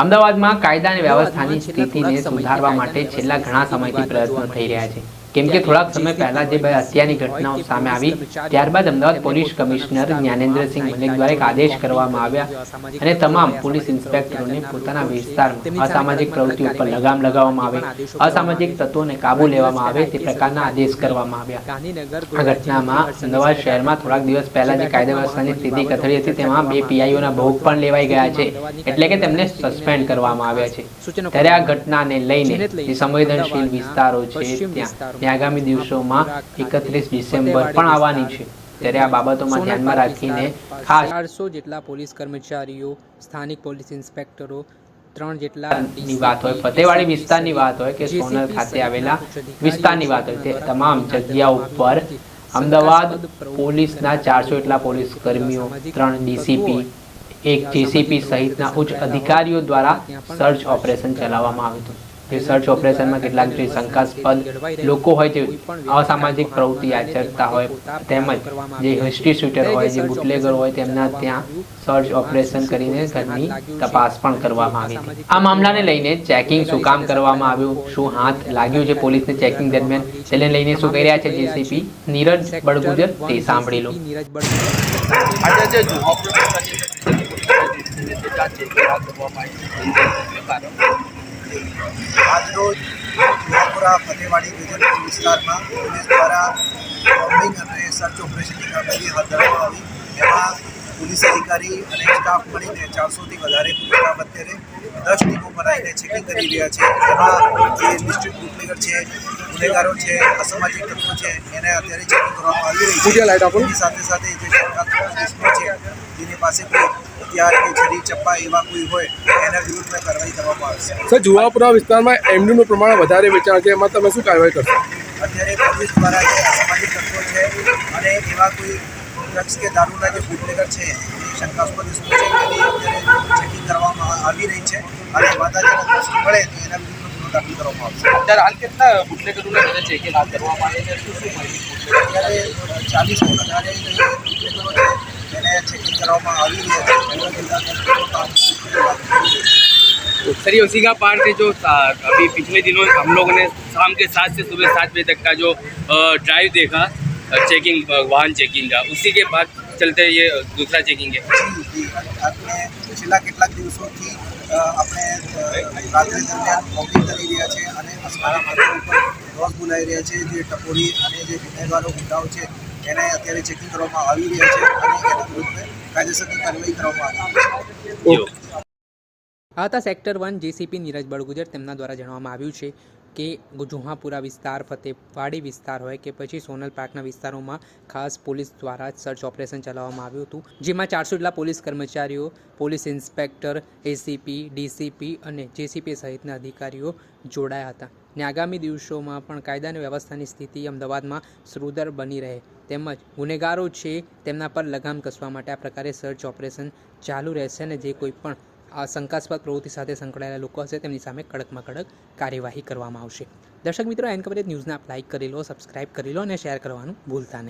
અમદાવાદમાં કાયદા અને વ્યવસ્થાની સ્થિતિને સુધારવા માટે છેલ્લા ઘણા સમયથી પ્રયત્નો થઈ રહ્યા છે, કેમ કે થોડાક સમય પહેલા જે બે હત્યાની ઘટનાઓ સામે આવી ત્યારબાદ અમદાવાદ પોલીસ કમિશનર જ્ઞાનેન્દ્રસિંહ મલિક દ્વારા એક આદેશ કરવામાં આવ્યા અને તમામ પોલીસ ઇન્સ્પેક્ટરોને પોતાના વિસ્તારમાં અસામાજિક પ્રવૃત્તિઓ પર લગામ લગાવવામાં આવે, અસામાજિક તત્વોને કાબુ લેવામાં આવે તે પ્રકારના આદેશ કરવામાં આવ્યા। આ ઘટનામાં અમદાવાદ શહેરમાં થોડાક દિવસ પહેલા જે કાયદા વ્યવસ્થાની સ્થિતિ કથળી હતી તેમાં બે પીઆઈઓના ભોગ પણ લેવાઈ ગયા છે, એટલે કે તેમને સસ્પેન્ડ કરવામાં આવ્યા છે। ત્યારે આ ઘટનાને લઈને જે સંવેદનશીલ વિસ્તારો છે ત્યાં આગામી દિવસોમાં 31 ડિસેમ્બર પણ આવવાની છે, ત્યારે આ બાબતોમાં ધ્યાનમાં રાખીને ખાસ 400 જેટલા પોલીસ કર્મચારીઓ, સ્થાનિક પોલીસ ઇન્સ્પેક્ટરો, 3 જેટલાની વાત હોય, ફતેવાડી વિસ્તારની વાત હોય કે સોનલ ખાતે આવેલા વિસ્તારની વાત હોય, તે તમામ જગ્યાઓ ઉપર અમદાવાદ પોલીસના 400 જેટલા પોલીસ કર્મીઓ, 3 ડીસીપી, એક જેસીપી સહિતના ઉચ્ચ અધિકારીઓ દ્વારા સર્ચ ઓપરેશન ચલાવવામાં આવ્યું હતું। જે સર્ચ ઓપરેશનમાં કેટલાક જે શંકાસ્પદ લોકો હોય, જે અસામાજિક પ્રવૃત્તિ આચરતા હોય, તેમજ જે હિસ્ટ્રી શૂટર હોય, જે બુટલેગર હોય, તેમના ત્યાં સર્ચ ઓપરેશન કરીને ઘરની તપાસ પણ કરવામાં આવી હતી। આ મામલાને લઈને ચેકિંગ શું કામ કરવામાં આવ્યું, શું હાથ લાગ્યું છે પોલીસને ચેકિંગ દરમિયાન, તેને લઈને શું કહી રહ્યા છે જેસીપી નીરજ બડગુજર, તે સાંભળી લો। આજરોજ જુહાપુરા ફતેવાડી રિજનલ વિસ્તારમાં પોલીસ દ્વારા બોમ્બિંગ અને સર્ચ ઓપરેશનની કામગીરી હાથ ધરવામાં આવી। એમાં પોલીસ અધિકારી અને સ્ટાફ મળીને 400થી વધારે ગુનેગાર અત્યારે 10 ટીમો બનાવીને ચેકિંગ કરી રહ્યા છે। એમાં જે ડિસ્ટ્રિક્ટ બુટલેગર છે, ગુનેગારો છે, અસામાજિક તત્વો છે, એને અત્યારે ચેકિંગ કરવામાં આવી રહી છે। એની સાથે સાથે જે શંકાસ્પદ કેસમાં છે, જેની પાસે કોઈ હથિયાર કે છરી ચપ્પા એવા કોઈ હોય એના વિરુદ્ધમાં કાર્યવાહી કરવામાં આવશે। સર, જુહાપુરા વિસ્તારમાં એમડીનું પ્રમાણ વધારે વેચાણ છે, એમાં તમે શું કાર્યવાહી કરશો? અત્યારે પોલીસ દ્વારા જે અસામાજિક તત્વો છે અને એવા કોઈ ડ્રગ્સ કે દારૂના જે બુટલેગર છે, શંકાસ્પદ ઇસમો છે, એની અત્યારે ચેકિંગ કરવામાં આવી રહી છે અને વાંધાજનક વસ્તુ મળે તો એના વિરુદ્ધનો ગુનો દાખલ કરવામાં આવશે। અત્યારે હાલ કેટલા બુટલેગરોને ચેકિંગ હાથ ધરવામાં આવે છે? શું માહિતી? અત્યારે 40થી વધારે જે બુટલેગરો છે એને ચેકિંગ કરવામાં આવી રહ્યા છે। सर, ये उसी का पार्ट है जो अभी पिछले दिनों हम लोगों ने शाम के 7 से सुबह 7 बजे तक का जो ड्राइव देखा चेकिंग, वाहन चेकिंग का, उसी के बाद चलते ये दूसरा चेकिंग है। આપણે છેલ્લા કેટલાક દિવસોથી આપણે રાત્રે દરમિયાન બોમ્બિંગ કરી રહ્યા છે અને અસમાના માર્ગો ઉપર રોજ બોલાવી રહ્યા છે। જે ટપોરી અને જે ગુનેગારો ગુંડાઓ છે એને અત્યારે ચેકિંગ કરવામાં આવી રહ્યા છે અને એના વિરુદ્ધ કાયદેસરની કાર્યવાહી કરવામાં આવી છે। આ હતા સેક્ટર 1 જેસીપી નીરજ બડગુજર। તેમના દ્વારા જણાવવામાં આવ્યું છે કે જુહાપુરા વિસ્તાર, ફતેવાડી વિસ્તાર હોય કે પછી સોનલ પાર્કના વિસ્તારોમાં ખાસ પોલીસ દ્વારા સર્ચ ઓપરેશન ચલાવવામાં આવ્યું હતું, જેમાં 400 જેટલા પોલીસ કર્મચારીઓ, પોલીસ ઇન્સ્પેક્ટર, એસીપી, ડીસીપી અને જેસીપી સહિતના અધિકારીઓ જોડાયા હતા। અને આગામી દિવસોમાં પણ કાયદા અને વ્યવસ્થાની સ્થિતિ અમદાવાદમાં સુદૃઢ બની રહે તેમજ ગુનેગારો છે તેમના પર લગામ કસવા માટે આ પ્રકારે સર્ચ ઓપરેશન ચાલુ રહેશે અને જે કોઈ પણ આ શંકાસ્પદ પ્રવૃત્તિ સાથે સંકળાયેલા લોકો હશે તેમની સામે કડકમાં કડક કાર્યવાહી કરવામાં આવશે। દર્શક મિત્રો, એન કવરેજ ન્યૂઝને આપ લાઇક કરી લો, સબસ્ક્રાઇબ કરી લો અને શેર કરવાનું ભૂલતા નહીં।